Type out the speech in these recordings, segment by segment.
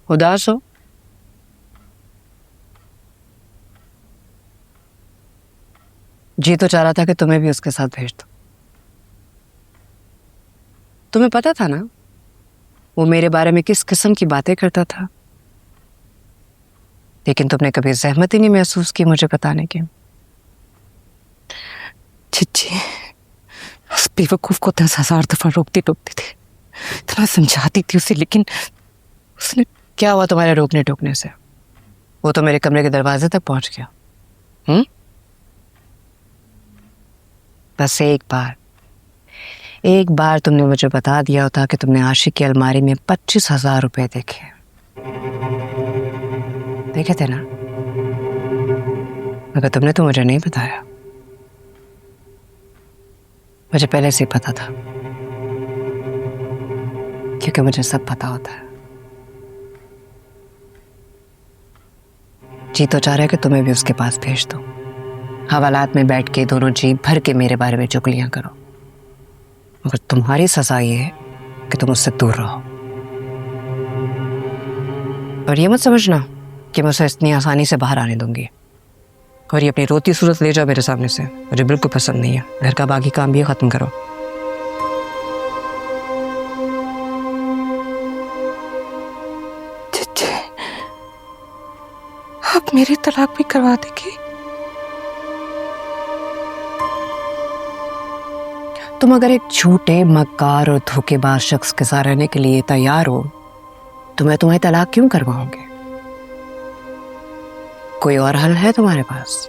उदास हो? जी तो चाह रहा था कि तुम्हें भी उसके साथ भेज दो। तुम्हें पता था ना वो मेरे बारे में किस किस्म की बातें करता था, लेकिन तुमने कभी जहमत ही नहीं महसूस की मुझे बताने की। चिच्ची, उस बेवकूफ को 10,000 दफा रोकती टोकती थी, इतना समझाती थी उसे, लेकिन उसने। क्या हुआ तुम्हारे रोकने टोकने से? वो तो मेरे कमरे के दरवाजे तक पहुंच गया। बस एक बार तुमने मुझे बता दिया होता कि तुमने आशिक की अलमारी में 25,000 रुपए देखे थे ना, मगर तुमने तो मुझे नहीं बताया। मुझे पहले से पता था, क्योंकि मुझे सब पता होता है। जी तो चाह रहा है कि तुम्हें भी उसके पास भेज दो, हवालात में बैठ के दोनों जी भर के मेरे बारे में चुगलियां करो, मगर तुम्हारी सजा ये है कि तुम उससे दूर रहो। और ये मत समझना कि मैं उसे इतनी आसानी से बाहर आने दूंगी। और ये अपनी रोती सूरत ले जाओ मेरे सामने से, मुझे बिल्कुल पसंद नहीं है। घर का बाकी काम भी खत्म करो। चिच्ची, आप मेरी तलाक भी करवा देगी? तुम अगर एक झूठे, मक्कार और धोखेबाज शख्स के साथ रहने के लिए तैयार हो तो मैं तुम्हें तलाक क्यों करवाऊंगी? कोई और हल है तुम्हारे पास?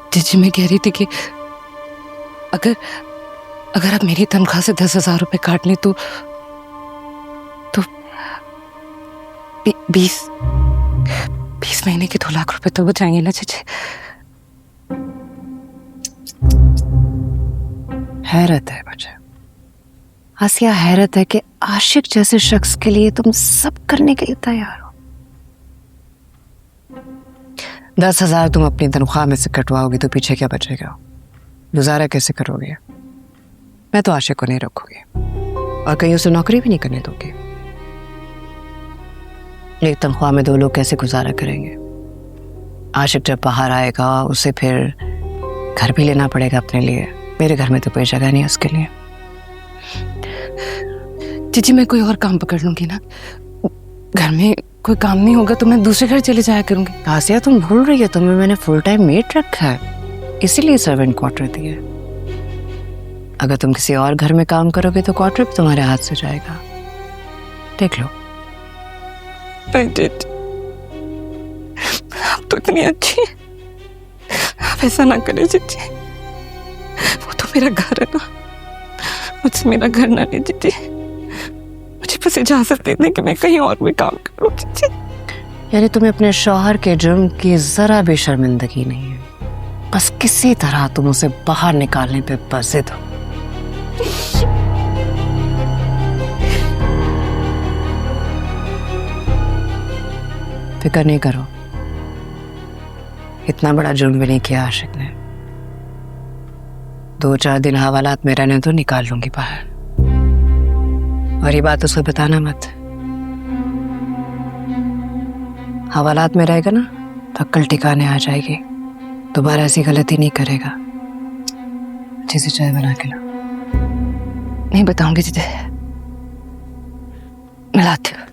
जीजी, मैं कह रही थी कि अगर आप मेरी तनख्वाह से 10,000 रुपए काट लें तो 20 महीने के 2 लाख रुपए तो बचाएंगे ना जीजी? हैरत है मुझे, आसिया, हैरत है कि आशिक जैसे शख्स के लिए तुम सब करने के लिए तैयार हो। 10,000 तुम अपनी तनख्वाह में से कटवाओगी तो पीछे क्या बचेगा? गुजारा कैसे करोगे? मैं तो आशिक को नहीं रखूंगी और कहीं उसे नौकरी भी नहीं करने दूंगी। एक तनख्वाह में 2 लोग कैसे गुजारा करेंगे? आशिक जब बाहर आएगा उसे फिर घर भी लेना पड़ेगा अपने लिए। मेरे घर में तो कोई जगह नहीं है उसके लिए। जीजी, मैं कोई और काम पकड़ लूंगी ना। घर में कोई काम नहीं होगा तो मैं दूसरे घर चले जाया करूंगी। आसिया, तुम भूल रही हो तुम्हें मैंने फुल टाइम मेड रखा है, इसीलिए सर्वेंट क्वार्टर दिया। अगर तुम किसी और घर में काम करोगे तो क्वार्टर भी तुम्हारे हाथ से जाएगा। देख लो। नहीं जीजी, आप तो इतनी अच्छी हैं, आप ऐसा ना करें जीजी। वो तो मेरा घर है ना, मुझसे मेरा घर ना ले जीजी। मुझे बस इजाजत दे दें कि मैं कहीं और भी काम करूं जीजी। यानी तुम्हें अपने शौहर के जुर्म की जरा भी शर्मिंदगी नहीं है, बस किसी तरह तुम उसे बाहर निकालने पे बज़िद हो। फिक्र नहीं करो, इतना बड़ा जुर्म भी नहीं किया आशिक ने। 2-4 दिन हवालात में रहने तो निकाल लूंगी बाहर। और ये बात उसको बताना मत। हवालात में रहेगा ना तो अक्ल ठिकाने आ जाएगी, दोबारा ऐसी गलती नहीं करेगा। अच्छी सी चाय बना के ला। नहीं बताऊंगी जीजी, मैं लाती हूँ।